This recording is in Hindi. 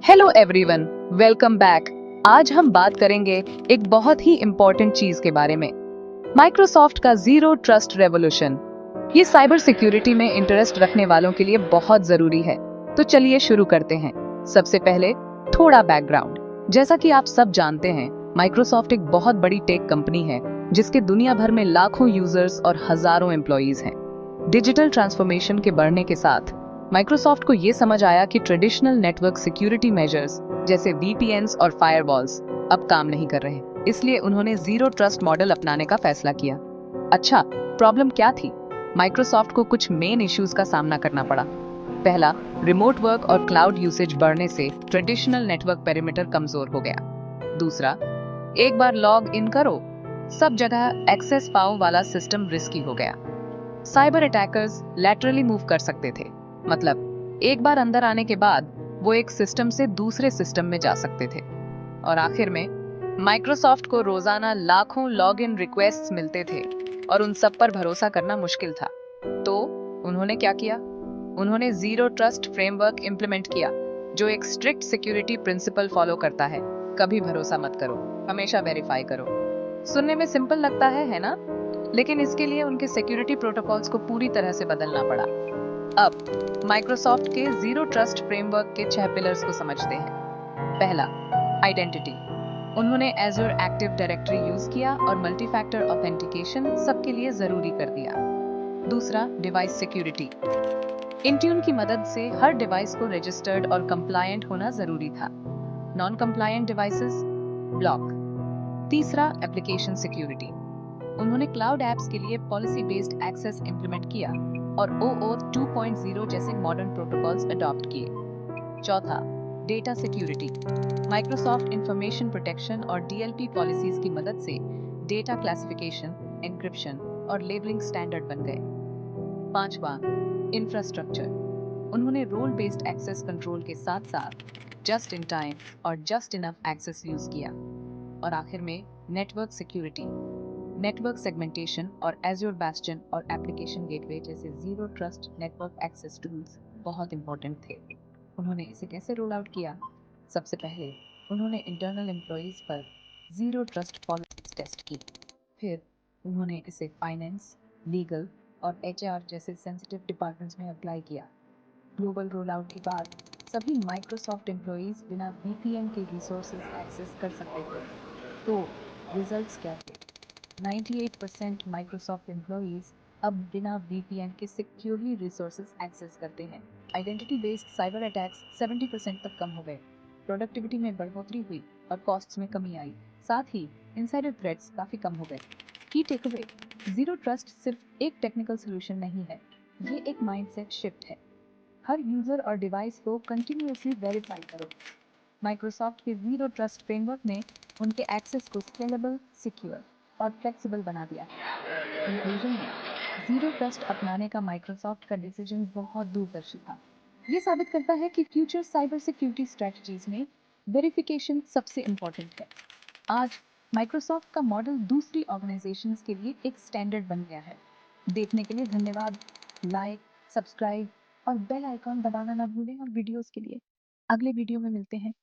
Hello everyone, welcome back. आज हम बात करेंगे एक बहुत ही इम्पोर्टेंट चीज के बारे में, माइक्रोसॉफ्ट का जीरो ट्रस्ट रेवोल्यूशन। ये साइबर सिक्योरिटी में इंटरेस्ट रखने वालों के लिए बहुत जरूरी है। तो चलिए शुरू करते हैं। सबसे पहले थोड़ा बैकग्राउंड। जैसा कि आप सब जानते हैं, माइक्रोसॉफ्ट एक बहुत बड़ी टेक कंपनी है जिसके दुनिया भर में लाखों यूजर्स और हजारों एम्प्लॉइज हैं। डिजिटल ट्रांसफॉर्मेशन के बढ़ने के साथ माइक्रोसॉफ्ट को यह समझ आया कि ट्रेडिशनल नेटवर्क सिक्योरिटी मेजर्स जैसे वीपीएन्स और फायरवॉल्स अब काम नहीं कर रहे। इसलिए उन्होंने जीरो ट्रस्ट मॉडल अपनाने का फैसला किया। अच्छा, प्रॉब्लम क्या थी? माइक्रोसॉफ्ट को कुछ मेन इश्यूज का सामना करना पड़ा। पहला, रिमोट वर्क और क्लाउड यूसेज बढ़ने से ट्रेडिशनल नेटवर्क पेरिमीटर कमजोर हो गया। दूसरा, एक बार लॉग इन करो, सब जगह एक्सेस पाओ वाला सिस्टम रिस्की हो गया। साइबर अटैकर्स लैटरली मूव कर सकते थे, मतलब एक बार अंदर आने के बाद वो एक सिस्टम से दूसरे सिस्टम में जा सकते थे। और आखिर में माइक्रोसॉफ्ट को रोजाना लाखों लॉगिन रिक्वेस्ट्स मिलते थे और उन सब पर भरोसा करना मुश्किल था। तो उन्होंने क्या किया? उन्होंने जीरो ट्रस्ट फ्रेमवर्क इंप्लीमेंट किया, जो एक स्ट्रिक्ट सिक्योरिटी प्रिंसिपल फॉलो करता है। कभी भरोसा मत करो, हमेशा वेरीफाई करो। सुनने में सिंपल लगता है ना? लेकिन इसके लिए उनके सिक्योरिटी प्रोटोकॉल्स को पूरी तरह से बदलना पड़ा। अब माइक्रोसॉफ्ट के जीरो ट्रस्ट फ्रेमवर्क के 6 पिलर्स को समझते हैं। पहला, आइडेंटिटी। उन्होंने एज़्योर एक्टिव डायरेक्टरी यूज किया और मल्टी फैक्टर ऑथेंटिकेशन सबके लिए जरूरी कर दिया। दूसरा, डिवाइस सिक्योरिटी। इंट्यून की मदद से हर डिवाइस को रजिस्टर्ड और कंप्लायंट होना जरूरी था। Non compliant devices block. तीसरा, एप्लीकेशन सिक्योरिटी। उन्होंने क्लाउड एप्स के लिए पॉलिसी बेस्ड एक्सेस इंप्लीमेंट किया और OAuth 2.0 जैसे मॉडर्न प्रोटोकॉल्स अडॉप्ट किए। चौथा, data security. Microsoft information protection और DLP पॉलिसीज की मदद से डेटा क्लासिफिकेशन, एन्क्रिप्शन और लेबलिंग स्टैंडर्ड बन गए। पांचवा, इंफ्रास्ट्रक्चर। उन्होंने रोल बेस्ड एक्सेस कंट्रोल के साथ साथ जस्ट इन टाइम और जस्ट इनफ एक्सेस यूज किया। और आखिर में नेटवर्क सिक्योरिटी। नेटवर्क सेगमेंटेशन और एज़्योर बेस्टियन और एप्लीकेशन गेटवे जैसे zero trust network access tools बहुत इंपॉर्टेंट थे। उन्होंने इसे कैसे रोल आउट किया? सबसे पहले उन्होंने इंटरनल एम्प्लॉयज पर जीरो ट्रस्ट पॉलिसी टेस्ट की। फिर उन्होंने इसे फाइनेंस, लीगल और HR जैसे सेंसिटिव डिपार्टमेंट्स में अप्लाई किया। ग्लोबल रोल आउट के बाद सभी माइक्रोसॉफ्ट एम्प्लॉयज बिना VPN के रिसोर्सेज एक्सेस कर सकते थे। तो रिजल्ट्स क्या थे? 98% माइक्रोसॉफ्ट एम्प्लॉइज अब बिना VPN के सिक्योरली रिसोर्सेज एक्सेस करते हैं। आइडेंटिटी बेस्ड साइबर अटैक्स 70% तक कम हो गए। प्रोडक्टिविटी में बढ़ोतरी हुई और कॉस्ट्स में कमी आई। साथ ही इनसाइडर थ्रेट्स काफी कम हो गए। की टेकअवे, जीरो ट्रस्ट सिर्फ एक टेक्निकल सोल्यूशन नहीं है, ये एक माइंडसेट शिफ्ट है। हर यूजर और डिवाइस को कंटिन्यूअसली वेरीफाई करो। माइक्रोसॉफ्ट के जीरो ट्रस्ट फ्रेमवर्क ने उनके एक्सेस को स्केलेबल, सिक्योर और फ्लेक्सिबल बना दिया। कंक्लूजन में, जीरो ट्रस्ट अपनाने का माइक्रोसॉफ्ट का डिसीजन बहुत दूरदर्शी था। ये साबित करता है कि फ्यूचर साइबर सिक्योरिटी स्ट्रेटजीज में वेरिफिकेशन सबसे इम्पोर्टेंट है। आज माइक्रोसॉफ्ट का मॉडल दूसरी ऑर्गेनाइजेशंस के लिए एक स्टैंडर्ड बन गया है। देखने के लिए धन्यवाद। लाइक, सब्सक्राइब और बेल आइकॉन दबाना ना भूलें और वीडियोस के लिए। अगले वीडियो में मिलते हैं।